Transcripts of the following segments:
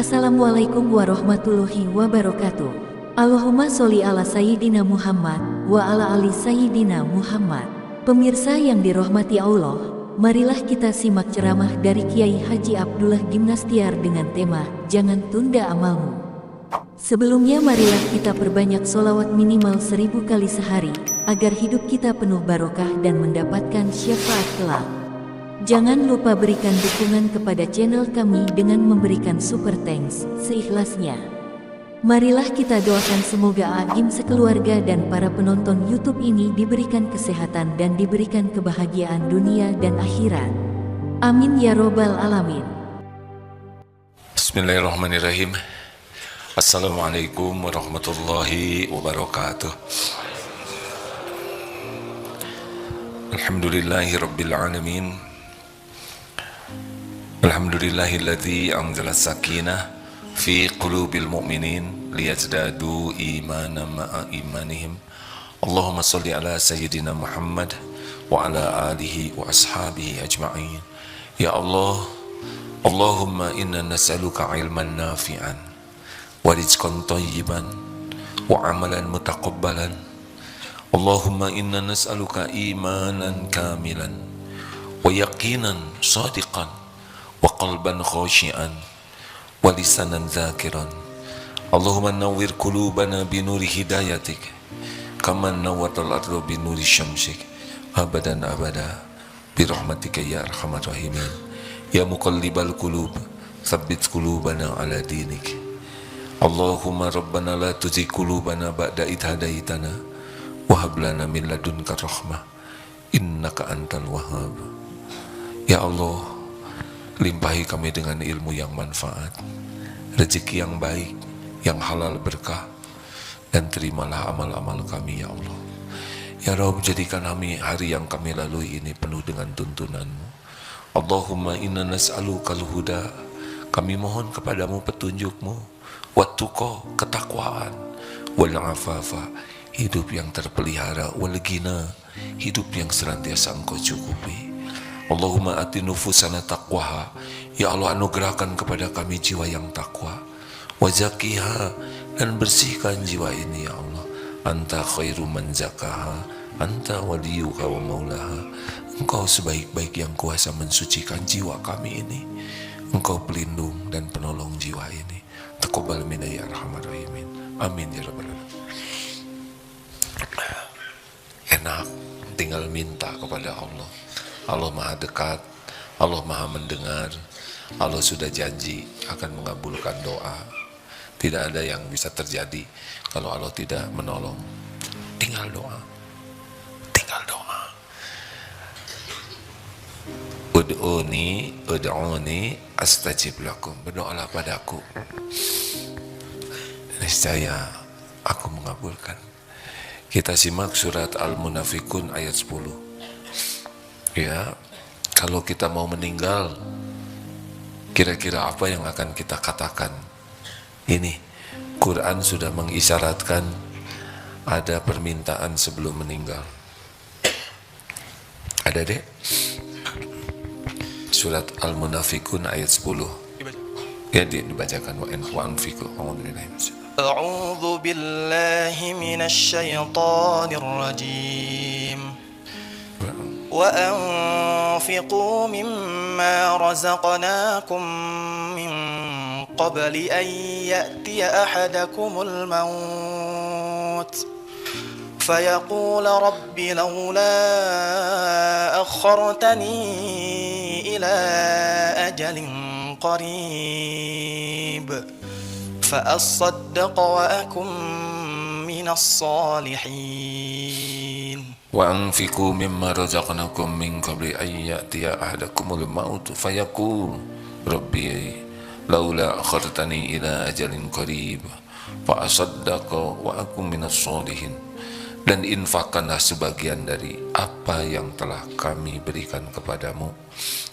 Assalamualaikum warahmatullahi wabarakatuh. Allahumma sholli ala Sayyidina Muhammad wa ala ali Sayyidina Muhammad. Pemirsa yang dirahmati Allah, marilah kita simak ceramah dari Kiai Haji Abdullah Gimnastiar dengan tema Jangan Tunda Amalmu. Sebelumnya marilah kita perbanyak sholawat minimal 1000 kali sehari, agar hidup kita penuh barokah dan mendapatkan syafaat kelak. Jangan lupa berikan dukungan kepada channel kami dengan memberikan super thanks seikhlasnya. Marilah kita doakan semoga Agim sekeluarga dan para penonton YouTube ini diberikan kesehatan dan diberikan kebahagiaan dunia dan akhirat. Amin ya robbal alamin. Bismillahirrahmanirrahim. Assalamualaikum warahmatullahi wabarakatuh. Alhamdulillahi rabbil alamin. Alhamdulillahilladzi anzala sakinah fi qulubil mu'minin liyazdadu imanan ma'a imanihim. Allahumma sholli ala sayyidina Muhammad wa ala alihi wa ashabihi ajma'in. Ya Allah, Allahumma inna nas'aluka ilman nafi'an wa rizqan thayyiban wa amalan mutaqabbalan. Allahumma inna nas'aluka imanan kamilan wa yaqinan sadiqan wa qalban khashi'an wa lisanan zakiran. Allahumma nawwir qulubana binuri hidayatik kama nawwatal ardu binuri syamsik abadan abada birahmatika ya arhamar rahimin. Ya muqallibal qulub tsabbit qulubana ala dinik. Allahumma rabbana la tuzigh qulubana ba'da idh hadaitana wa hab lana min ladunka rahmah innaka antal wahhab. Ya Allah, limpahi kami dengan ilmu yang manfaat, rezeki yang baik, yang halal berkah, dan terimalah amal-amal kami ya Allah. Ya Rabb, jadikan hari yang kami lalui ini penuh dengan tuntunan-Mu. Allahumma inna nas'alukal huda, kami mohon kepadamu petunjuk-Mu, wattuqa, ketakwaan, wal afafa, hidup yang terpelihara, wal ghina, hidup yang senantiasa Engkau cukupi. Allahumma ati nufusana taqwaha, ya Allah anugerahkan kepada kami jiwa yang takwa, wa zakiha, dan bersihkan jiwa ini ya Allah. Anta khairu man zakaha, anta waliyuha wa maulaha. Engkau sebaik-baik yang kuasa mensucikan jiwa kami ini. Engkau pelindung dan penolong jiwa ini. Taqabbal minna ya arhamar rahimin. Amin ya rabbal alamin. Enak tinggal minta kepada Allah. Allah maha dekat, Allah maha mendengar, Allah sudah janji akan mengabulkan doa. Tidak ada yang bisa terjadi kalau Allah tidak menolong. Tinggal doa, tinggal doa. Ud'uni astajib lakum. Berdoalah padaku, niscaya aku mengabulkan. Kita simak surat Al-Munafikun ayat 10. Ya, kalau kita mau meninggal, kira-kira apa yang akan kita katakan? Ini, Quran sudah mengisyaratkan ada permintaan sebelum meninggal. Ada deh? Surat Al-Munafikun ayat 10. Ya, dibacakan wa anfiqu. A'udzu billahi minasy syaithanir rajim. وأنفقوا مما رزقناكم من قبل أن يأتي أحدكم الموت فيقول رب لولا أخرتني إلى أجل قريب فأصدق وأكن من الصالحين. وأنفقوا مما رزقناكم من قبل أن يأتي أحدكم الموت فيقول ربي لولا أخرتني إلى أجل قريب فأصدق وأكن من الصالحين. Dan infakkanlah sebagian dari apa yang telah kami berikan kepadamu.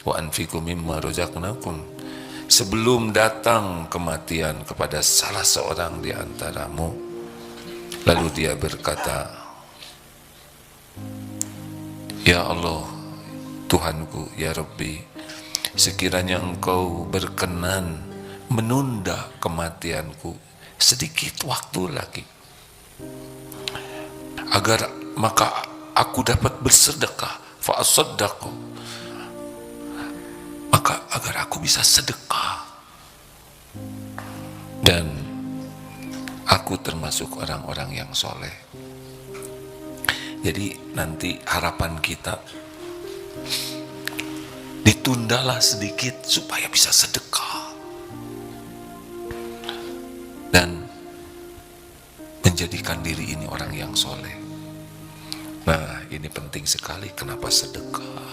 Wa anfiqu mimma razaqnakum, sebelum datang kematian kepada salah seorang di antaramu. Lalu dia berkata, Ya Allah, Tuhanku, ya Rabbi, sekiranya Engkau berkenan menunda kematianku sedikit waktu lagi, agar maka aku dapat bersedekah, fa'asaddaqu, maka agar aku bisa sedekah dan aku termasuk orang-orang yang soleh. Jadi nanti harapan kita ditundalah sedikit supaya bisa sedekah dan menjadikan diri ini orang yang soleh. Nah, ini penting sekali. Kenapa sedekah?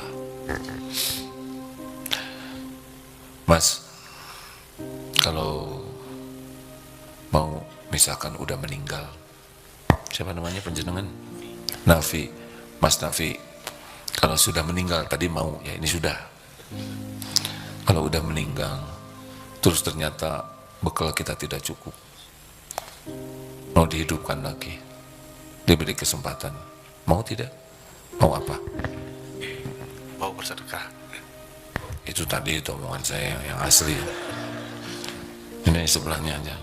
Mas, kalau mau misalkan udah meninggal, siapa namanya penjenengan? Nafi, Mas Nafi, kalau sudah meninggal, tadi mau, ya ini sudah. Kalau udah meninggal, terus ternyata bekal kita tidak cukup, mau dihidupkan lagi, diberi kesempatan, mau tidak? Mau apa? Mau bersedekah. Itu tadi itu omongan saya yang asli. Ini sebelahnya aja.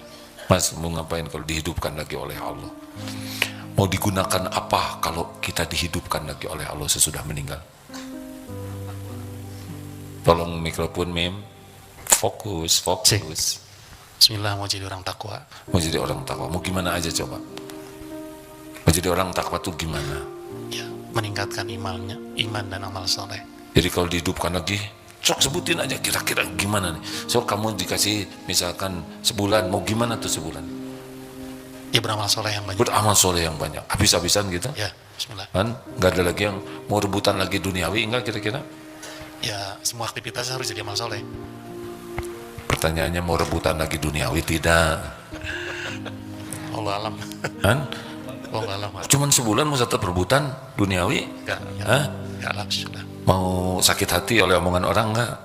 Mas, mau ngapain kalau dihidupkan lagi oleh Allah? Mau digunakan apa kalau kita dihidupkan lagi oleh Allah sesudah meninggal? Tolong mikrofon mem, fokus. Bismillah, mau jadi orang takwa. Mau jadi orang takwa, mau gimana aja coba? Mau jadi orang takwa tuh gimana? Ya, meningkatkan iman dan amal soleh. Jadi kalau dihidupkan lagi, sok sebutin aja kira-kira gimana nih. So kamu dikasih misalkan sebulan, mau gimana tuh sebulan? Ya, beramal soleh yang banyak. Beramal soleh yang banyak, habis-habisan gitu. Ya, bismillah. Kan nggak ada lagi yang mau rebutan lagi duniawi, enggak kira-kira? Ya, semua aktivitas harus jadi amal soleh. Pertanyaannya, mau rebutan lagi duniawi tidak? Allah alam. Kan? Allah alam. Cuman sebulan mau tetap rebutan duniawi? Enggak, Hah? enggak sudah. Mau sakit hati oleh omongan orang enggak?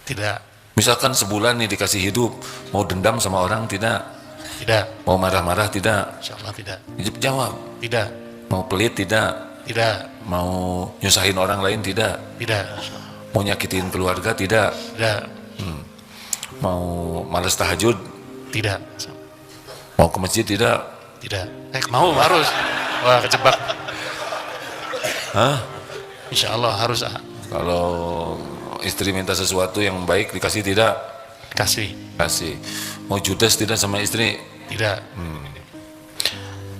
Tidak. Misalkan sebulan nih dikasih hidup, mau dendam sama orang tidak? Tidak. Mau marah-marah tidak? Insyaallah tidak. Jawab. Tidak. Mau pelit tidak? Tidak. Mau nyusahin orang lain tidak? Tidak. Mau nyakitin keluarga tidak? Tidak. Mau malas tahajud? Tidak. Mau ke masjid tidak? Tidak. Mau harus. Wah, kejebak. Hah? Insya Allah harus. Kalau istri minta sesuatu yang baik dikasih tidak? Kasih. Kasih. Mau judes tidak sama istri? Tidak.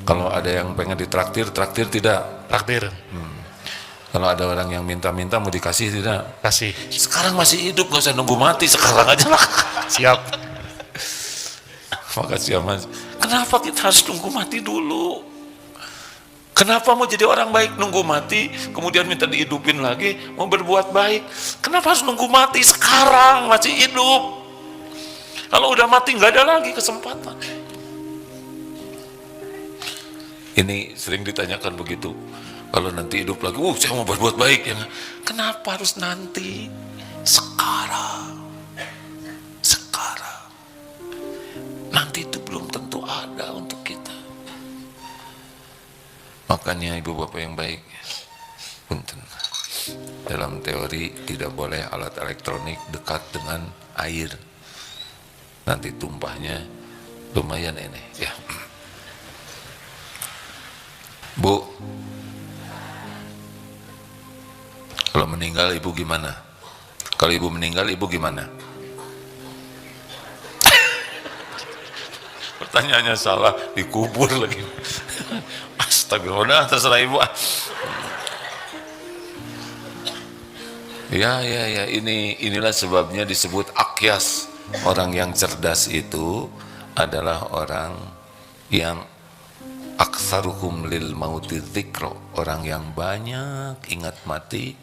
Kalau ada yang pengen ditraktir, traktir tidak? Takdir. Kalau ada orang yang minta-minta mau dikasih tidak? Kasih. Sekarang masih hidup, gak usah nunggu mati, sekarang aja lah. Siap. Makasih ya Mas. Kenapa kita harus nunggu mati dulu? Kenapa mau jadi orang baik nunggu mati, kemudian minta dihidupin lagi, mau berbuat baik? Kenapa harus nunggu mati sekarang masih hidup? Kalau udah mati nggak ada lagi kesempatan. Ini sering ditanyakan begitu. Kalau nanti hidup lagi, saya mau berbuat baik ya. Kenapa harus nanti? Sekarang. Nanti itu belum tentu ada untuk kita. Makanya ibu bapak yang baik, punten, dalam teori tidak boleh alat elektronik dekat dengan air. Nanti tumpahnya lumayan ini ya. Bu, kalau meninggal ibu gimana? Kalau ibu meninggal ibu gimana? Pertanyaannya salah, dikubur lagi. Astagfirullah, terserah ibu. Ya, inilah sebabnya disebut akyas. Orang yang cerdas itu adalah orang yang aktsaruhum lil mauti dzikra, orang yang banyak ingat mati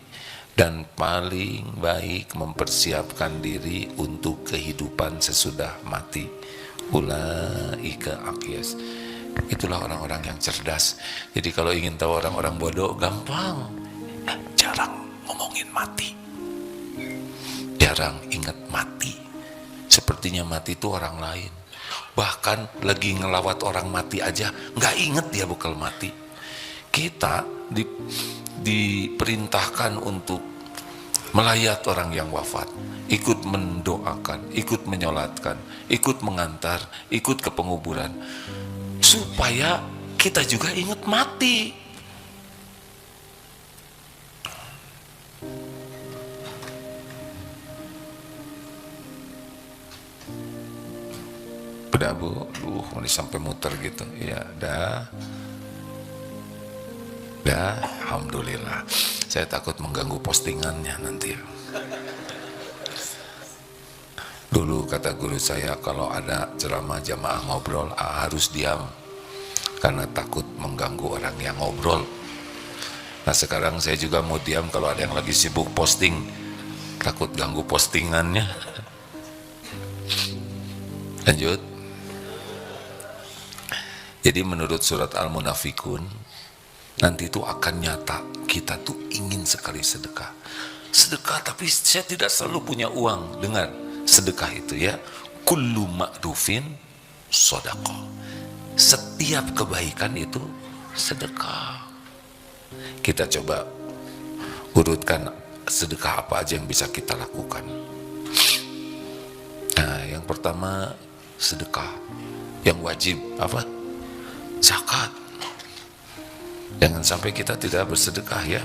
dan paling baik mempersiapkan diri untuk kehidupan sesudah mati. Ulaika akyas. Itulah orang-orang yang cerdas. Jadi kalau ingin tahu orang-orang bodoh, gampang. Jarang ngomongin mati, jarang ingat mati. Sepertinya mati itu orang lain. Bahkan lagi ngelawat orang mati aja nggak inget dia bakal mati. Kita diperintahkan untuk melayat orang yang wafat, ikut mendoakan, ikut menyolatkan, ikut mengantar, ikut ke penguburan, supaya kita juga ingat mati. Udah Bu, ini sampai muter gitu. Ya, dah. Alhamdulillah. Saya takut mengganggu postingannya nanti. Dulu kata guru saya, kalau ada ceramah jamaah ngobrol, harus diam. Karena takut mengganggu orang yang ngobrol. Nah sekarang saya juga mau diam kalau ada yang lagi sibuk posting. Takut ganggu postingannya. Lanjut. Jadi menurut surat Al-Munafikun, nanti itu akan nyata, kita tuh ingin sekali sedekah. Sedekah tapi saya tidak selalu punya uang. Dengar, sedekah itu ya, kullu ma'rufin sodaqah. Setiap kebaikan itu sedekah. Kita coba urutkan sedekah apa aja yang bisa kita lakukan. Nah, yang pertama sedekah. Yang wajib apa? Zakat. Jangan sampai kita tidak bersedekah ya.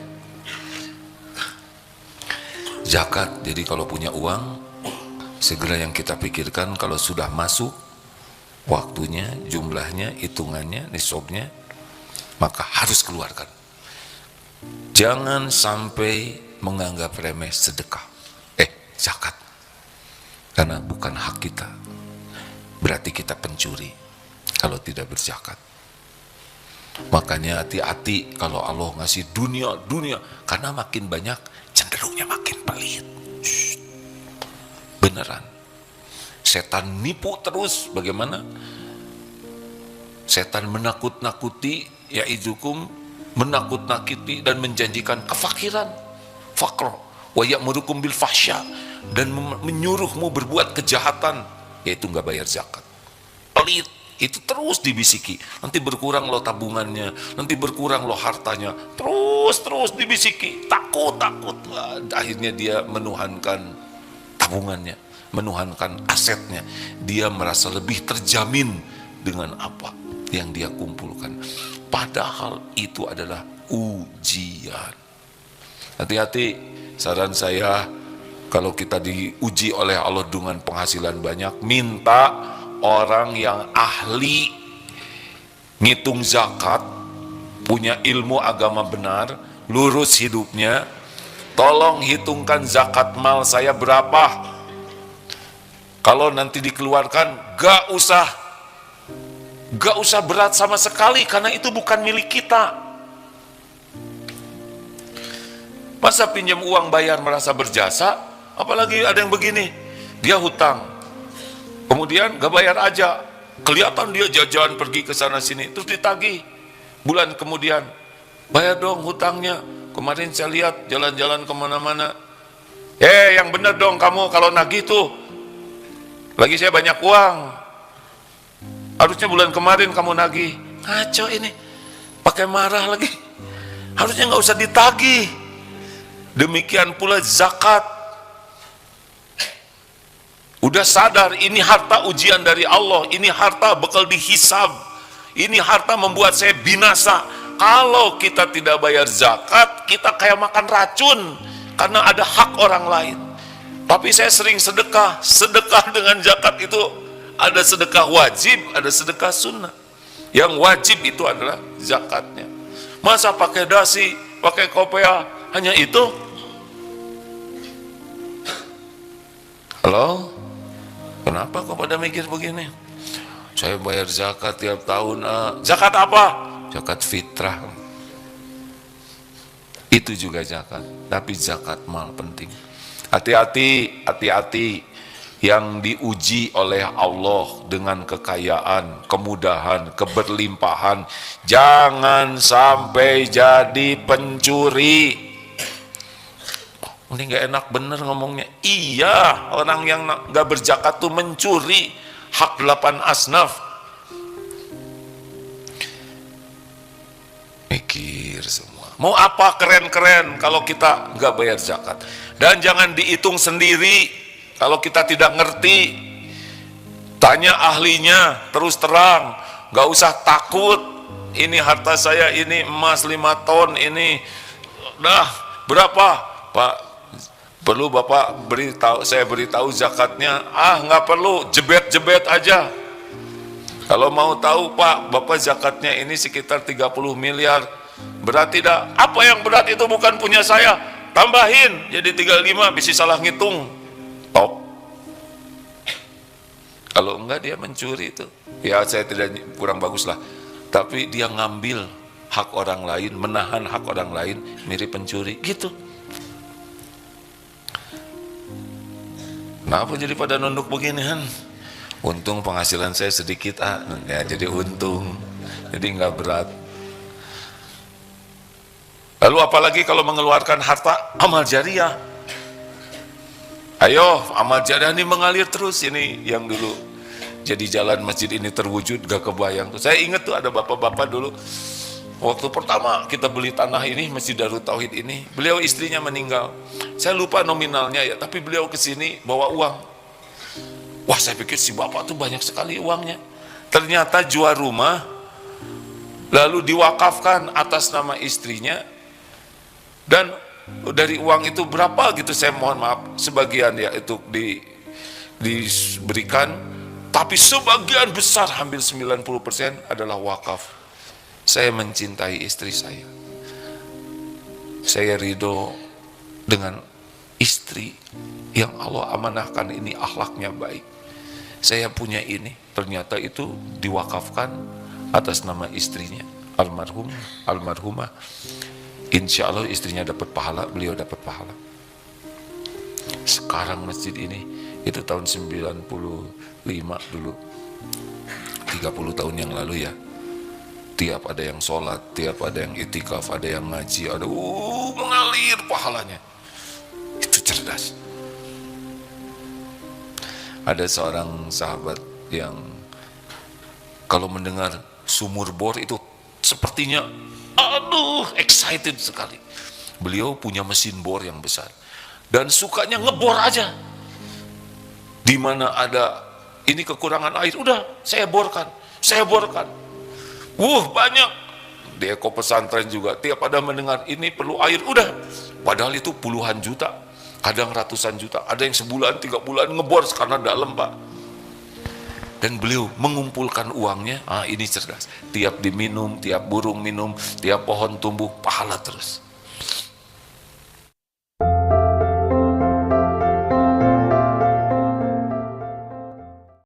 Zakat, jadi kalau punya uang, segera yang kita pikirkan kalau sudah masuk waktunya, jumlahnya, hitungannya, nisabnya, maka harus keluarkan. Jangan sampai menganggap remeh sedekah. Zakat. Karena bukan hak kita. Berarti kita pencuri kalau tidak berzakat. Makanya hati-hati kalau Allah ngasih dunia, karena makin banyak cenderungnya makin pelit. Beneran. Setan nipu terus. Bagaimana? Setan menakut-nakuti, yaidukum, menakut-nakuti dan menjanjikan kefakiran, fakr, wa ya'murukum bil fahsya, dan menyuruhmu berbuat kejahatan, yaitu nggak bayar zakat. Pelit. Itu terus dibisiki, nanti berkurang lo tabungannya, nanti berkurang lo hartanya, terus dibisiki, takut. Akhirnya dia menuhankan tabungannya, menuhankan asetnya. Dia merasa lebih terjamin dengan apa yang dia kumpulkan. Padahal itu adalah ujian. Hati-hati, saran saya, kalau kita diuji oleh Allah dengan penghasilan banyak, minta orang yang ahli ngitung zakat, punya ilmu agama benar, lurus hidupnya, tolong hitungkan zakat mal saya berapa. Kalau nanti dikeluarkan, gak usah berat sama sekali, karena itu bukan milik kita. Masa pinjam uang bayar merasa berjasa? Apalagi ada yang begini, dia hutang, kemudian gak bayar aja, kelihatan dia jajan pergi ke sana sini, terus ditagih. Bulan kemudian, bayar dong hutangnya, kemarin saya lihat jalan-jalan kemana-mana. Yang bener dong kamu kalau nagih tuh, lagi saya banyak uang, harusnya bulan kemarin kamu nagih. Ngaco ini, pakai marah lagi. Harusnya gak usah ditagih. Demikian pula zakat. Udah sadar ini harta ujian dari Allah, ini harta bakal dihisab, ini harta membuat saya binasa. Kalau kita tidak bayar zakat, kita kayak makan racun, karena ada hak orang lain. Tapi saya sering sedekah dengan zakat itu ada sedekah wajib, ada sedekah sunnah. Yang wajib itu adalah zakatnya. Masa pakai dasi, pakai kopea, hanya itu? Halo? Kenapa kok pada mikir begini? Saya bayar zakat tiap tahun. Zakat apa? Zakat fitrah. Itu juga zakat. Tapi zakat mal penting. Hati-hati. Yang diuji oleh Allah dengan kekayaan, kemudahan, keberlimpahan, jangan sampai jadi pencuri. Ini gak enak bener ngomongnya. Iya, orang yang gak berzakat tuh mencuri hak 8 asnaf. Mikir semua. Mau apa keren-keren kalau kita nggak bayar zakat. Dan jangan dihitung sendiri kalau kita tidak ngerti. Tanya ahlinya terus terang, nggak usah takut. Ini harta saya, ini emas 5 ton, ini dah berapa Pak? Perlu Bapak beritahu, saya beritahu zakatnya? Nggak perlu, jebet-jebet aja. Kalau mau tahu Pak, Bapak zakatnya ini sekitar 30 miliar. Berat tidak? Apa yang berat itu bukan punya saya. Tambahin jadi 35, bisa salah ngitung. Top. Kalau enggak dia mencuri itu. Ya saya tidak kurang bagus lah. Tapi dia ngambil hak orang lain, menahan hak orang lain, mirip pencuri gitu. Kenapa jadi pada nunduk beginian? Untung penghasilan saya sedikit ya jadi untung. Jadi enggak berat. Lalu apalagi kalau mengeluarkan harta amal jariah. Ayo, amal jariah ini mengalir terus. Ini yang dulu jadi jalan masjid ini terwujud, gak kebayang tuh. Saya ingat tuh ada bapak-bapak dulu. Waktu pertama kita beli tanah ini, Masjid Darut Tauhid ini, beliau istrinya meninggal. Saya lupa nominalnya ya, tapi beliau kesini bawa uang. Wah, saya pikir si bapak tuh banyak sekali uangnya. Ternyata jual rumah, lalu diwakafkan atas nama istrinya. Dan dari uang itu berapa gitu, saya mohon maaf, sebagian ya itu diberikan, tapi sebagian besar hampir 90% adalah wakaf. Saya mencintai istri saya. Saya ridho dengan istri yang Allah amanahkan ini akhlaknya baik. Saya punya ini, ternyata itu diwakafkan atas nama istrinya, almarhumah. Insya Allah istrinya dapat pahala, beliau dapat pahala. Sekarang masjid ini, itu tahun 95 dulu, 30 tahun yang lalu ya. Tiap ada yang sholat, tiap ada yang itikaf, ada yang ngaji, ada mengalir pahalanya. Itu cerdas. Ada seorang sahabat yang kalau mendengar sumur bor itu sepertinya excited sekali. Beliau punya mesin bor yang besar dan sukanya ngebor aja. Di mana ada ini kekurangan air, udah saya borkan. Banyak. Di Eko Pesantren juga tiap ada mendengar ini perlu air, udah. Padahal itu puluhan juta, kadang ratusan juta. Ada yang sebulan, 3 bulan ngebor karena dalam Pak. Dan beliau mengumpulkan uangnya. Ini cerdas. Tiap diminum, tiap burung minum, tiap pohon tumbuh, pahala terus.